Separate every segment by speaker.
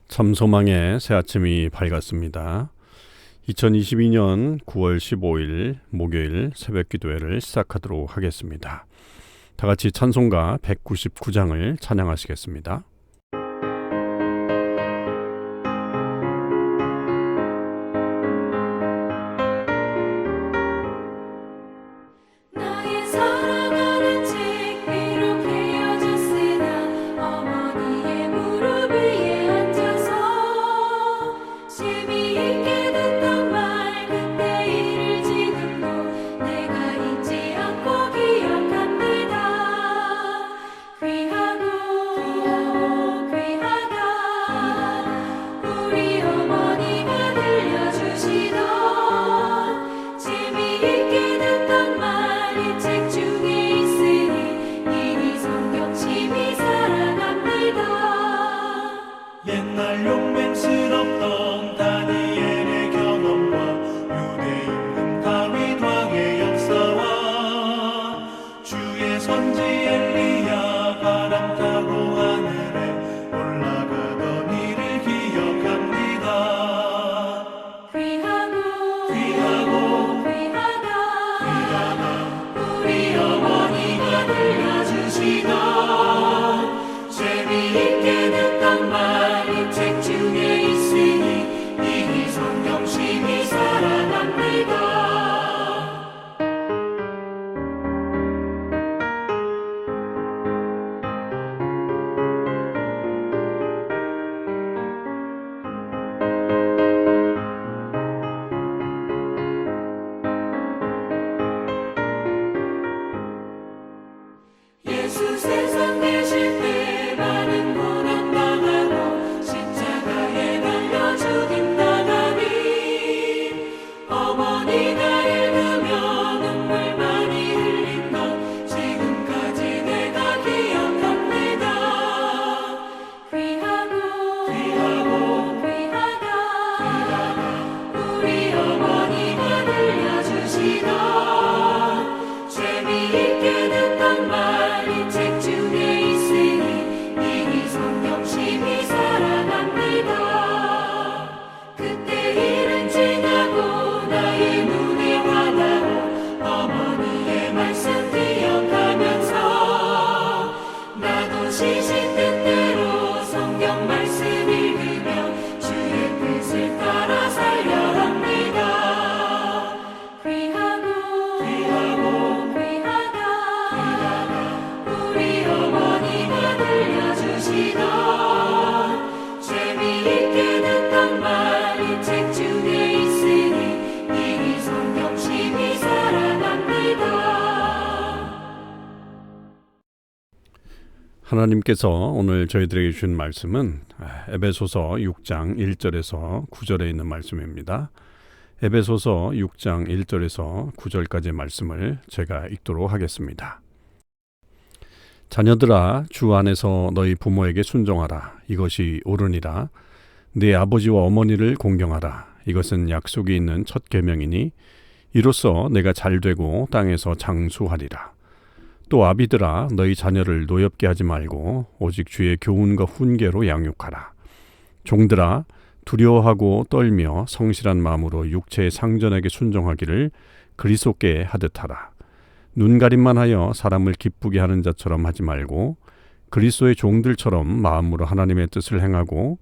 Speaker 1: 참소망의 새 아침이 밝았습니다. 2022년 9월 15일 목요일 새벽 기도회를 시작하도록 하겠습니다. 다 같이 찬송가 199장을 찬양하시겠습니다. 하나님께서 오늘 저희들에게 주신 말씀은 에베소서 6장 1절에서 9절에 있는 말씀입니다. 에베소서 6장 1절에서 9절까지의 말씀을 제가 읽도록 하겠습니다. 자녀들아, 주 안에서 너희 부모에게 순종하라. 이것이 옳으니라. 네 아버지와 어머니를 공경하라. 이것은 약속이 있는 첫 계명이니 이로써 내가 잘되고 땅에서 장수하리라. 또 아비들아, 너희 자녀를 노엽게 하지 말고 오직 주의 교훈과 훈계로 양육하라. 종들아, 두려워하고 떨며 성실한 마음으로 육체의 상전에게 순종하기를 그리스도께 하듯 하라. 눈가림만 하여 사람을 기쁘게 하는 자처럼 하지 말고 그리스도의 종들처럼 마음으로 하나님의 뜻을 행하고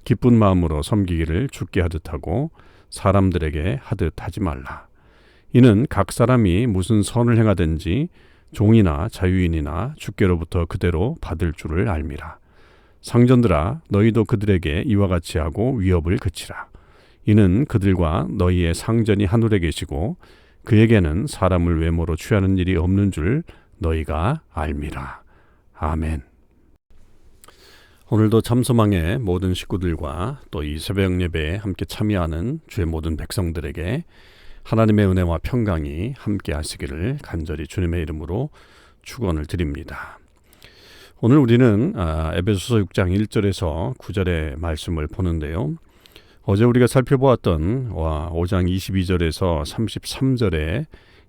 Speaker 1: 기쁜 마음으로 섬기기를 주께 하듯 하고 사람들에게 하듯 하지 말라. 이는 각 사람이 무슨 선을 행하든지 종이나 자유인이나 주께로부터 그대로 받을 줄을 알미라. 상전들아, 너희도 그들에게 이와 같이 하고 위협을 그치라. 이는 그들과 너희의 상전이 하늘에 계시고 그에게는 사람을 외모로 취하는 일이 없는 줄 너희가 알미라. 아멘. 오늘도 참소망의 모든 식구들과 또 이 새벽 예배에 함께 참여하는 주의 모든 백성들에게 하나님의 은혜와 평강이 함께 하시기를 간절히 주님의 이름으로 축원을 드립니다. 오늘 우리는 에베소서 6장 1절에서 9절의 말씀을 보는데요. 어제 우리가 살펴보았던 5장 22절에서 33절의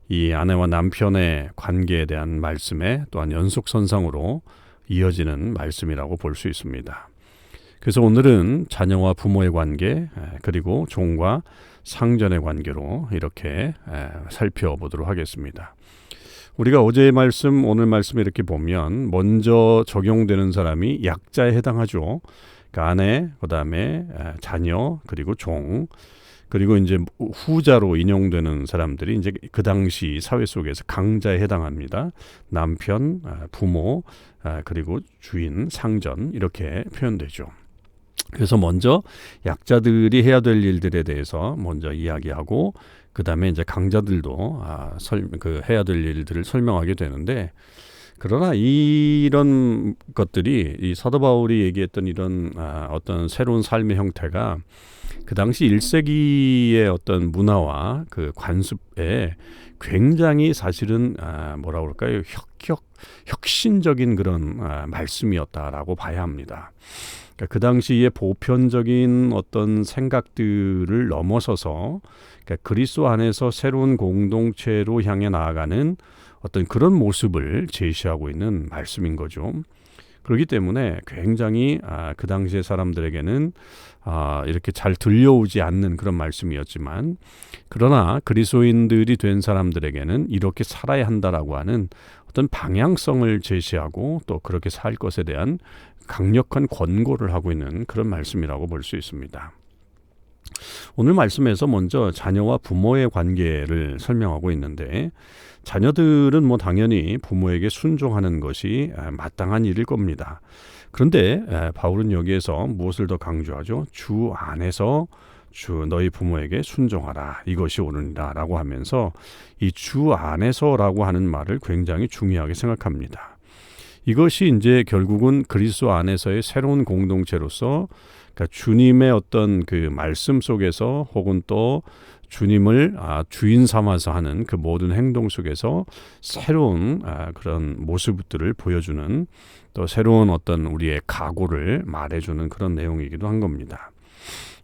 Speaker 1: 이 아내와 남편의 관계에 대한 말씀에 또한 연속선상으로 이어지는 말씀이라고 볼 수 있습니다. 그래서 오늘은 자녀와 부모의 관계 그리고 종과 상전의 관계로 이렇게 살펴보도록 하겠습니다. 우리가 어제의 말씀, 오늘 말씀 이렇게 보면 먼저 적용되는 사람이 약자에 해당하죠. 그러니까 아내, 그다음에 자녀, 그리고 종, 그리고 이제 후자로 인용되는 사람들이 이제 그 당시 사회 속에서 강자에 해당합니다. 남편, 부모, 그리고 주인, 상전 이렇게 표현되죠. 그래서 먼저 약자들이 해야 될 일들에 대해서 먼저 이야기하고 그 다음에 이제 강자들도 해야 될 일들을 설명하게 되는데, 그러나 이런 것들이 이 사도 바울이 얘기했던 이런 어떤 새로운 삶의 형태가 그 당시 1세기의 어떤 문화와 그 관습에 굉장히 사실은 뭐라 그럴까요? 혁신적인 그런 말씀이었다라고 봐야 합니다. 그러니까 그 당시에 보편적인 어떤 생각들을 넘어서서 그러니까 그리스도 안에서 새로운 공동체로 향해 나아가는 어떤 그런 모습을 제시하고 있는 말씀인 거죠. 그렇기 때문에 굉장히 그 당시의 사람들에게는 이렇게 잘 들려오지 않는 그런 말씀이었지만, 그러나 그리스도인들이 된 사람들에게는 이렇게 살아야 한다라고 하는 어떤 방향성을 제시하고 또 그렇게 살 것에 대한 강력한 권고를 하고 있는 그런 말씀이라고 볼 수 있습니다. 오늘 말씀에서 먼저 자녀와 부모의 관계를 설명하고 있는데, 자녀들은 뭐 당연히 부모에게 순종하는 것이 마땅한 일일 겁니다. 그런데 바울은 여기에서 무엇을 더 강조하죠? 주 안에서 너희 부모에게 순종하라, 이것이 옳으니라 라고 하면서 이 주 안에서라고 하는 말을 굉장히 중요하게 생각합니다. 이것이 이제 결국은 그리스도 안에서의 새로운 공동체로서, 그러니까 주님의 어떤 그 말씀 속에서 혹은 또 주님을 주인 삼아서 하는 그 모든 행동 속에서 새로운 그런 모습들을 보여주는, 또 새로운 어떤 우리의 각오를 말해주는 그런 내용이기도 한 겁니다.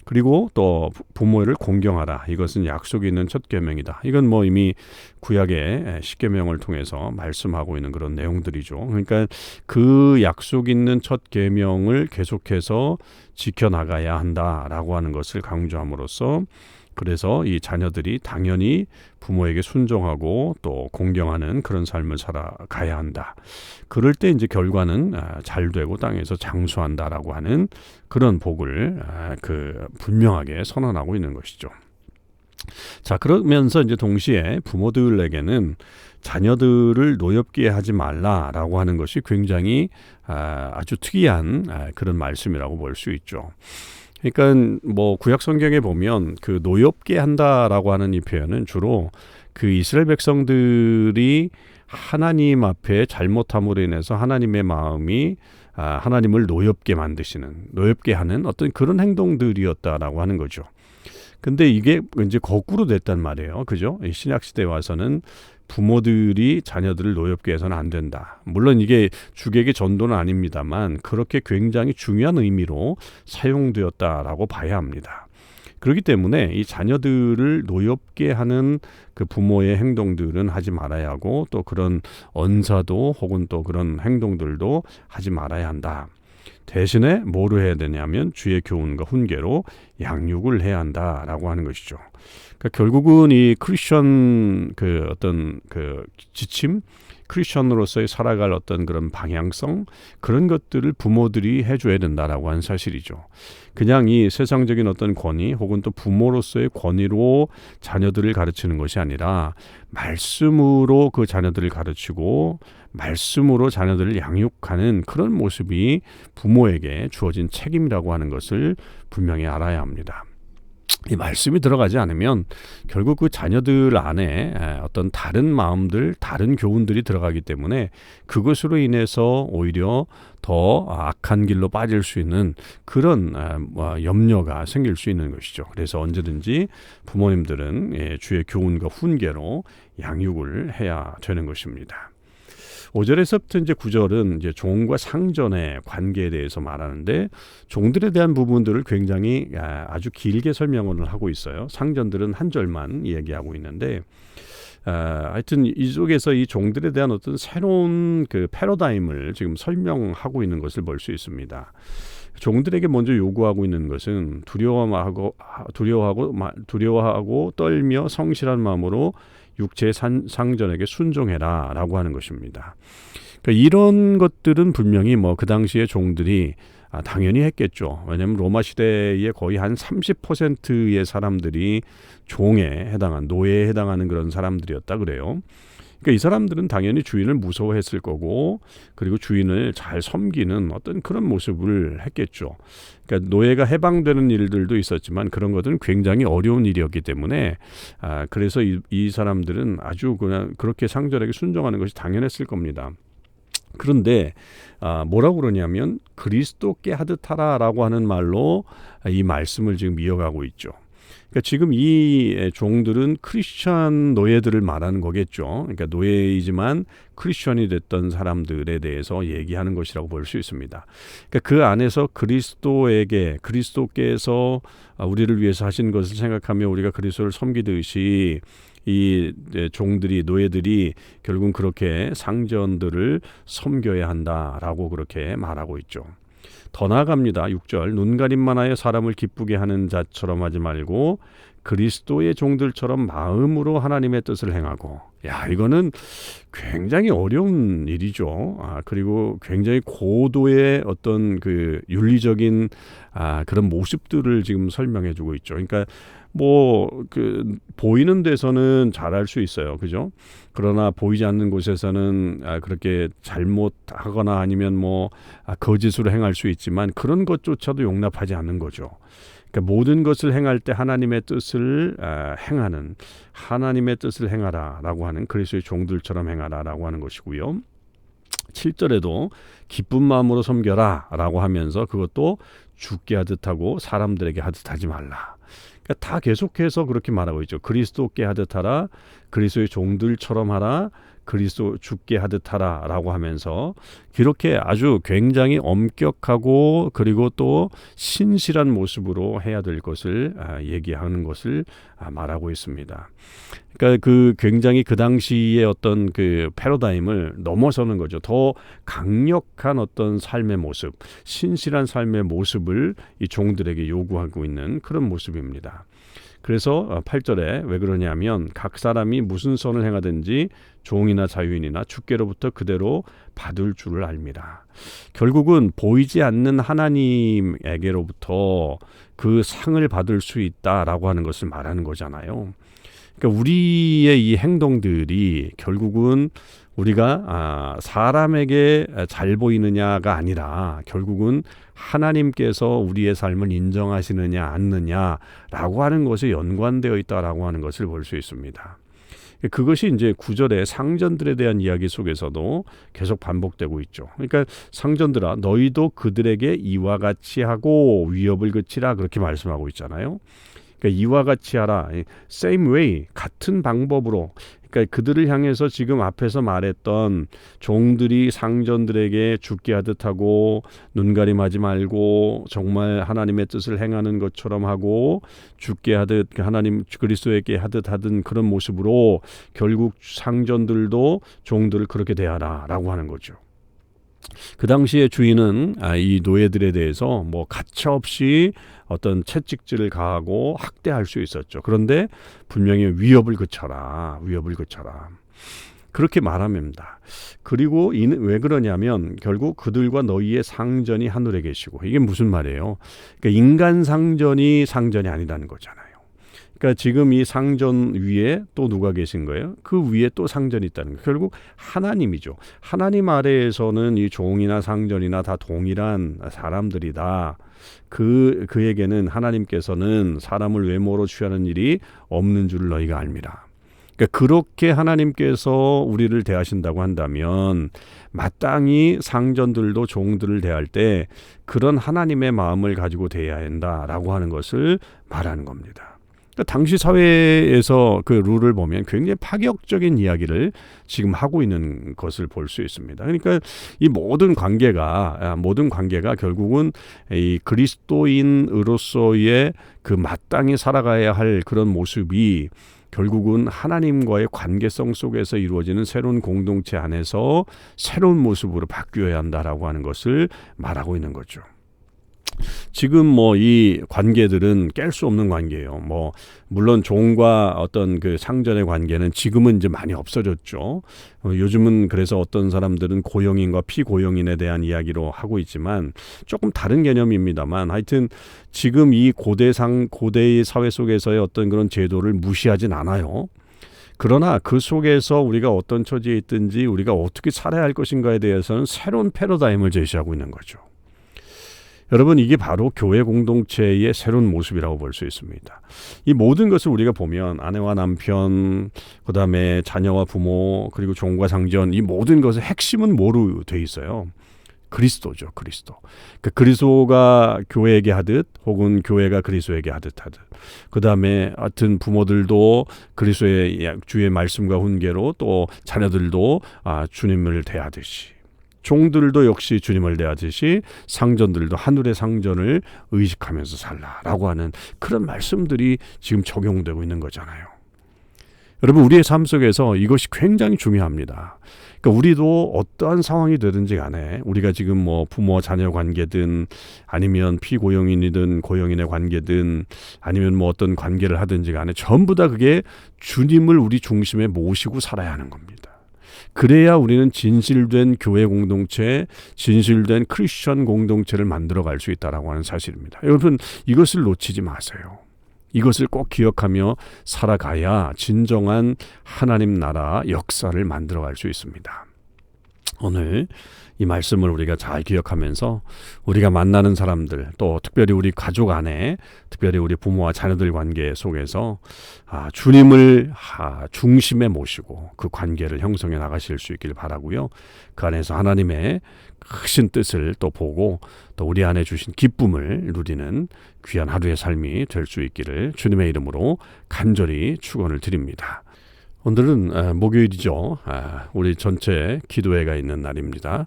Speaker 1: 그리고 또 부모를 공경하라, 이것은 약속이 있는 첫 계명이다. 이건 뭐 이미 구약의 십계명을 통해서 말씀하고 있는 그런 내용들이죠. 그러니까 그 약속 있는 첫 계명을 계속해서 지켜나가야 한다라고 하는 것을 강조함으로써, 그래서 이 자녀들이 당연히 부모에게 순종하고 또 공경하는 그런 삶을 살아가야 한다. 그럴 때 이제 결과는 잘 되고 땅에서 장수한다라고 하는 그런 복을 분명하게 선언하고 있는 것이죠. 자, 그러면서 이제 동시에 부모들에게는 자녀들을 노엽게 하지 말라라고 하는 것이 굉장히 아주 특이한 그런 말씀이라고 볼 수 있죠. 그러니까 뭐 구약 성경에 보면 그 노엽게 한다라고 하는 이 표현은 주로 그 이스라엘 백성들이 하나님 앞에 잘못함으로 인해서 하나님의 마음이 하나님을 노엽게 하는 어떤 그런 행동들이었다라고 하는 거죠. 근데 이게 이제 거꾸로 됐단 말이에요. 그죠? 신약 시대에 와서는 부모들이 자녀들을 노엽게 해서는 안 된다. 물론 이게 주객의 전도는 아닙니다만 그렇게 굉장히 중요한 의미로 사용되었다라고 봐야 합니다. 그렇기 때문에 이 자녀들을 노엽게 하는 그 부모의 행동들은 하지 말아야 하고, 또 그런 언사도 혹은 또 그런 행동들도 하지 말아야 한다. 대신에 뭐로 해야 되냐면 주의 교훈과 훈계로 양육을 해야 한다라고 하는 것이죠. 그러니까 결국은 이 크리스천 어떤 지침, 크리스천으로서의 살아갈 어떤 그런 방향성, 그런 것들을 부모들이 해줘야 된다라고 하는 사실이죠. 그냥 이 세상적인 어떤 권위 혹은 또 부모로서의 권위로 자녀들을 가르치는 것이 아니라 말씀으로 그 자녀들을 가르치고 말씀으로 자녀들을 양육하는 그런 모습이 부모에게 주어진 책임이라고 하는 것을 분명히 알아야 합니다. 이 말씀이 들어가지 않으면 결국 그 자녀들 안에 어떤 다른 마음들, 다른 교훈들이 들어가기 때문에 그것으로 인해서 오히려 더 악한 길로 빠질 수 있는 그런 염려가 생길 수 있는 것이죠. 그래서 언제든지 부모님들은 주의 교훈과 훈계로 양육을 해야 되는 것입니다. 5절에서부터 이제 9절은 이제 종과 상전의 관계에 대해서 말하는데, 종들에 대한 부분들을 굉장히 아주 길게 설명을 하고 있어요. 상전들은 한 절만 얘기하고 있는데, 하여튼 이쪽에서 이 종들에 대한 어떤 새로운 그 패러다임을 지금 설명하고 있는 것을 볼 수 있습니다. 종들에게 먼저 요구하고 있는 것은 두려워하고 떨며 성실한 마음으로 육체의 상전에게 순종해라라고 하는 것입니다. 그러니까 이런 것들은 분명히 뭐 그 당시에 종들이 당연히 했겠죠. 왜냐하면 로마 시대에 거의 한 30%의 사람들이 종에 해당한 노예에 해당하는 그런 사람들이었다 그래요. 그러니까 이 사람들은 당연히 주인을 무서워했을 거고 그리고 주인을 잘 섬기는 어떤 그런 모습을 했겠죠. 그러니까 노예가 해방되는 일들도 있었지만 그런 것들은 굉장히 어려운 일이었기 때문에 그래서 이 사람들은 아주 그냥 그렇게 상전에게 순종하는 것이 당연했을 겁니다. 그런데 뭐라고 그러냐면 그리스도께 하듯 하라라고 하는 말로 이 말씀을 지금 이어가고 있죠. 그러니까 지금 이 종들은 크리스천 노예들을 말하는 거겠죠. 그러니까 노예이지만 크리스천이 됐던 사람들에 대해서 얘기하는 것이라고 볼 수 있습니다. 그러니까 그 안에서 그리스도께서 우리를 위해서 하신 것을 생각하며 우리가 그리스도를 섬기듯이 이 종들이 노예들이 결국 그렇게 상전들을 섬겨야 한다라고 그렇게 말하고 있죠. 더 나아갑니다. 6절 눈가림만 하여 사람을 기쁘게 하는 자처럼 하지 말고 그리스도의 종들처럼 마음으로 하나님의 뜻을 행하고 이거는 굉장히 어려운 일이죠. 그리고 굉장히 고도의 어떤 그 윤리적인 그런 모습들을 지금 설명해 주고 있죠. 그러니까 보이는 데서는 잘할 수 있어요. 그죠? 그러나 보이지 않는 곳에서는 그렇게 잘못하거나 아니면 거짓으로 행할 수 있지만 그런 것조차도 용납하지 않는 거죠. 그러니까 모든 것을 행할 때 하나님의 뜻을 행하는 하나님의 뜻을 행하라라고 하는 그리스도의 종들처럼 행하라라고 하는 것이고요. 7절에도 기쁜 마음으로 섬겨라라고 하면서 그것도 죽게 하듯 하고 사람들에게 하듯 하지 말라. 그러니까 다 계속해서 그렇게 말하고 있죠. 그리스도께 하듯 하라, 그리스도의 종들처럼 하라, 그리스도 죽게 하듯 하라라고 하면서 이렇게 아주 굉장히 엄격하고 그리고 또 신실한 모습으로 해야 될 것을 얘기하는 것을 말하고 있습니다. 그러니까 그 굉장히 그 당시의 어떤 그 패러다임을 넘어서는 거죠. 더 강력한 어떤 삶의 모습, 신실한 삶의 모습을 이 종들에게 요구하고 있는 그런 모습입니다. 그래서 8절에 왜 그러냐면 각 사람이 무슨 선을 행하든지 종이나 자유인이나 주께로부터 그대로 받을 줄을 알미라. 결국은 보이지 않는 하나님에게로부터 그 상을 받을 수 있다라고 하는 것을 말하는 거잖아요. 그러니까 우리의 이 행동들이 결국은 우리가 사람에게 잘 보이느냐가 아니라 결국은 하나님께서 우리의 삶을 인정하시느냐 않느냐라고 하는 것에 연관되어 있다라고 하는 것을 볼 수 있습니다. 그것이 이제 9절의 상전들에 대한 이야기 속에서도 계속 반복되고 있죠. 그러니까 상전들아 너희도 그들에게 이와 같이 하고 위협을 그치라 그렇게 말씀하고 있잖아요. 그러니까 이와 같이 하라. same way, 같은 방법으로. 그러니까 그들을 향해서 지금 앞에서 말했던 종들이 상전들에게 죽게 하듯 하고 눈가림하지 말고 정말 하나님의 뜻을 행하는 것처럼 하고 죽게 하듯 하나님 그리스도에게 하듯 그런 모습으로 결국 상전들도 종들을 그렇게 대하라라고 하는 거죠. 그 당시에 주인은 이 노예들에 대해서 가차없이 어떤 채찍질을 가하고 학대할 수 있었죠. 그런데 분명히 위협을 그쳐라. 그렇게 말합니다. 그리고 이는 왜 그러냐면 결국 그들과 너희의 상전이 하늘에 계시고 이게 무슨 말이에요? 그러니까 인간 상전이 아니라는 거잖아요. 그러니까 지금 이 상전 위에 또 누가 계신 거예요? 그 위에 또 상전이 있다는 거예요. 결국 하나님이죠. 하나님 아래에서는 이 종이나 상전이나 다 동일한 사람들이다. 그에게는 하나님께서는 사람을 외모로 취하는 일이 없는 줄 너희가 알미라. 그러니까 그렇게 하나님께서 우리를 대하신다고 한다면 마땅히 상전들도 종들을 대할 때 그런 하나님의 마음을 가지고 대해야 한다라고 하는 것을 말하는 겁니다. 당시 사회에서 그 룰을 보면 굉장히 파격적인 이야기를 지금 하고 있는 것을 볼 수 있습니다. 그러니까 이 모든 관계가 결국은 이 그리스도인으로서의 그 마땅히 살아가야 할 그런 모습이 결국은 하나님과의 관계성 속에서 이루어지는 새로운 공동체 안에서 새로운 모습으로 바뀌어야 한다라고 하는 것을 말하고 있는 거죠. 지금 이 관계들은 깰 수 없는 관계예요. 물론 종과 어떤 그 상전의 관계는 지금은 이제 많이 없어졌죠. 요즘은 그래서 어떤 사람들은 고용인과 피고용인에 대한 이야기로 하고 있지만 조금 다른 개념입니다만, 하여튼 지금 이 고대의 사회 속에서의 어떤 그런 제도를 무시하진 않아요. 그러나 그 속에서 우리가 어떤 처지에 있든지 우리가 어떻게 살아야 할 것인가에 대해서는 새로운 패러다임을 제시하고 있는 거죠. 여러분, 이게 바로 교회 공동체의 새로운 모습이라고 볼 수 있습니다. 이 모든 것을 우리가 보면 아내와 남편, 그다음에 자녀와 부모, 그리고 종과 상전, 이 모든 것의 핵심은 뭐로 돼 있어요? 그리스도죠. 그리스도. 그리스도가 교회에게 하듯 혹은 교회가 그리스도에게 하듯. 그다음에 하여튼 부모들도 그리스도의 주의 말씀과 훈계로, 또 자녀들도 주님을 대하듯이, 종들도 역시 주님을 대하듯이 상전들도 하늘의 상전을 의식하면서 살라라고 하는 그런 말씀들이 지금 적용되고 있는 거잖아요. 여러분, 우리의 삶 속에서 이것이 굉장히 중요합니다. 그러니까 우리도 어떠한 상황이 되든지 간에, 우리가 지금 부모 자녀 관계든 아니면 피고용인이든 고용인의 관계든 아니면 어떤 관계를 하든지 간에 전부 다 그게 주님을 우리 중심에 모시고 살아야 하는 겁니다. 그래야 우리는 진실된 교회 공동체, 진실된 크리스천 공동체를 만들어갈 수 있다라고 하는 사실입니다. 여러분, 이것을 놓치지 마세요. 이것을 꼭 기억하며 살아가야 진정한 하나님 나라 역사를 만들어갈 수 있습니다. 오늘 이 말씀을 우리가 잘 기억하면서 우리가 만나는 사람들, 또 특별히 우리 가족 안에, 특별히 우리 부모와 자녀들 관계 속에서 주님을 중심에 모시고 그 관계를 형성해 나가실 수 있길 바라고요. 그 안에서 하나님의 크신 뜻을 또 보고 또 우리 안에 주신 기쁨을 누리는 귀한 하루의 삶이 될 수 있기를 주님의 이름으로 간절히 축원을 드립니다. 오늘은 목요일이죠. 우리 전체 기도회가 있는 날입니다.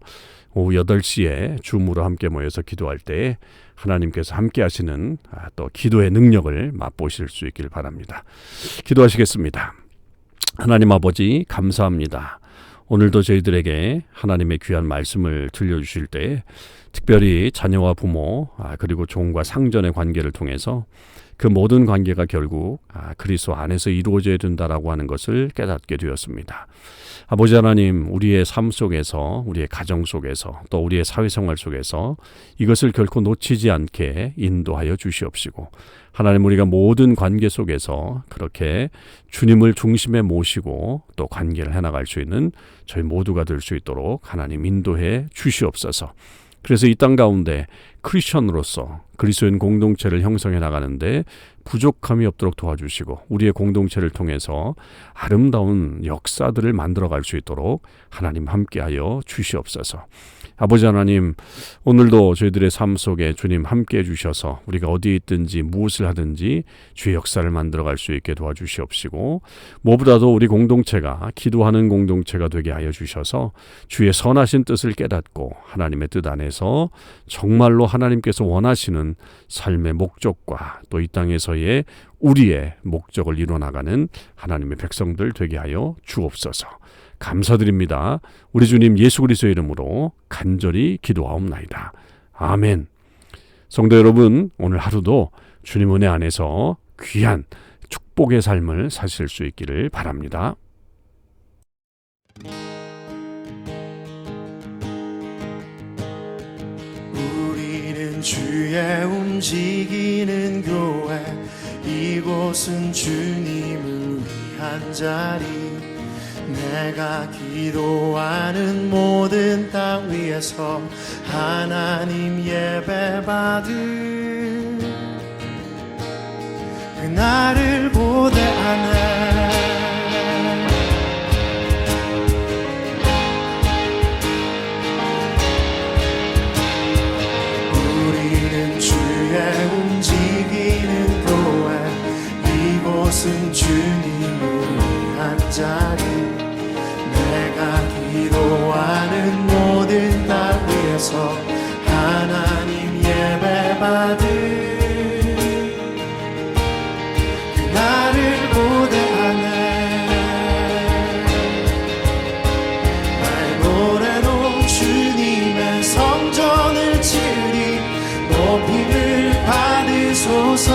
Speaker 1: 오후 8시에 줌으로 함께 모여서 기도할 때 하나님께서 함께 하시는 또 기도의 능력을 맛보실 수 있길 바랍니다. 기도하시겠습니다. 하나님 아버지, 감사합니다. 오늘도 저희들에게 하나님의 귀한 말씀을 들려주실 때 특별히 자녀와 부모, 그리고 종과 상전의 관계를 통해서 그 모든 관계가 결국 그리스도 안에서 이루어져야 된다라고 하는 것을 깨닫게 되었습니다. 아버지 하나님, 우리의 삶 속에서, 우리의 가정 속에서, 또 우리의 사회생활 속에서 이것을 결코 놓치지 않게 인도하여 주시옵시고, 하나님, 우리가 모든 관계 속에서 그렇게 주님을 중심에 모시고 또 관계를 해나갈 수 있는 저희 모두가 될 수 있도록 하나님 인도해 주시옵소서. 그래서 이 땅 가운데 크리스천으로서 그리스도인 공동체를 형성해 나가는데 부족함이 없도록 도와주시고, 우리의 공동체를 통해서 아름다운 역사들을 만들어갈 수 있도록 하나님 함께하여 주시옵소서. 아버지 하나님, 오늘도 저희들의 삶 속에 주님 함께해 주셔서 우리가 어디에 있든지 무엇을 하든지 주의 역사를 만들어갈 수 있게 도와주시옵시고, 무엇보다도 우리 공동체가 기도하는 공동체가 되게 하여 주셔서 주의 선하신 뜻을 깨닫고 하나님의 뜻 안에서 정말로 하나님께서 원하시는 삶의 목적과 또 이 땅에서의 우리의 목적을 이뤄나가는 하나님의 백성들 되게 하여 주옵소서. 감사드립니다. 우리 주님 예수 그리스도의 이름으로 간절히 기도하옵나이다. 아멘. 성도 여러분, 오늘 하루도 주님 은혜 안에서 귀한 축복의 삶을 사실 수 있기를 바랍니다.
Speaker 2: 우리는 주의 움직이는 교회, 이곳은 주님을 위한 자리. 내가 기도하는 모든 땅 위에서 하나님 예배 받을 그날을 고대하네. 우리는 주의 움직이는 교회, 이곳은 주님을 위한 자리. 내가 기도하는 모든 땅 위에서 하나님 예배 받을 그날을 고대 받으소서.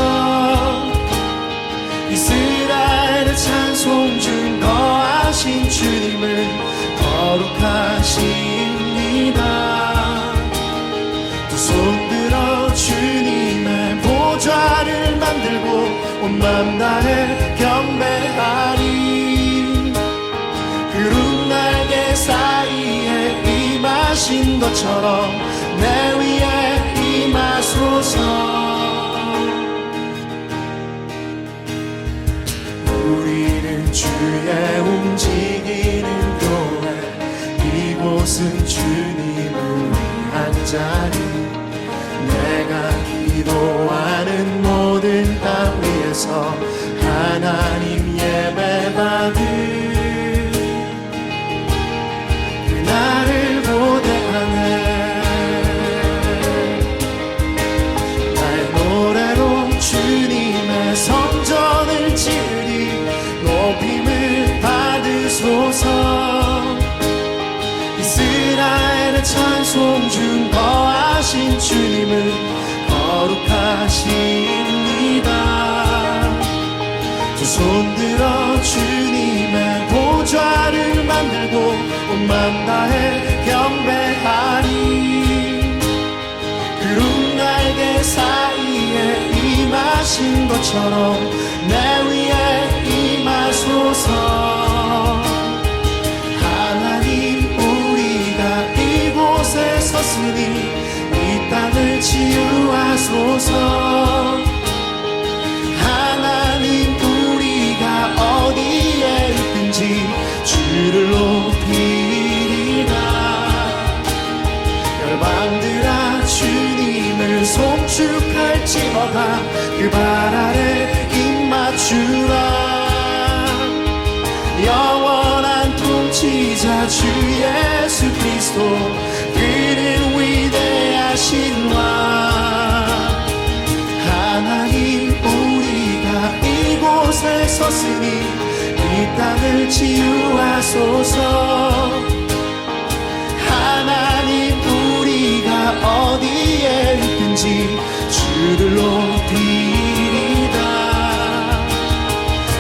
Speaker 2: 이스라엘의 찬송 중 거하신 주님을 거룩하십니다. 두 손 들어 주님의 보좌를 만들고 온 맘 다해 경배하리. 구름 날개 사이에 임하신 것처럼 내 위에 임하소서. 우리는 주의 움직이는 교회, 이곳은 주님을 위한 자리. 내가 기도하는 모든 땅 위에서 하나님 예배받을 그날을 고대하네. 나의 노래로 주님의 성전을 지으리. 높임을 받으소서. 이스라엘의 찬송 중 거하신 주님을 거룩하십니다. 두 손 들어 주님의 보좌를 만들고 온 맘 다해 경배하리. 구름 날개 사이에 임하신 것처럼 내 위에 임하소서. 하나님 우리가 이곳에 섰으니 이 땅을 치유하소서. 하나님 우리가 어디에 있든지 주를 높이리라. 열방들아 주님을 송축할지어다. 그 발 아래 입 맞추라. 영원한 통치자 주 예수 그리스도, 그는 위대하신 왕. 하나님 우리가 이곳에 섰으니 이 땅을 치유하소서. 하나님 우리가 어디에 있든지 주를 높이리다.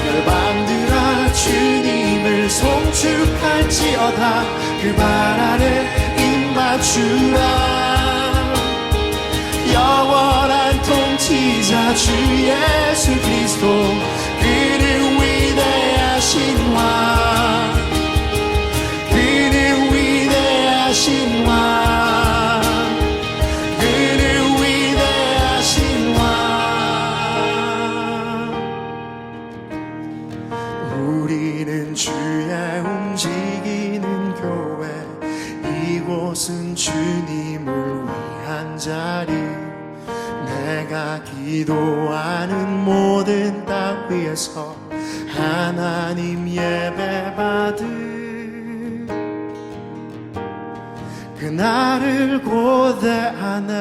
Speaker 2: 열방들아 주님을 송축할지어다. 그 발 아래 입 맞추라. 영원한 통치자 주 예수 그리스도, 그는 위대하신 왕. 그는 위대하신 왕. 그는 위대하신 왕. 우리는 주의 움직이는 교회, 이곳은 주님을 위한 자리. 내가 기도하는 모든 땅 위에서 하나님 예배받을 그날을 고대하네.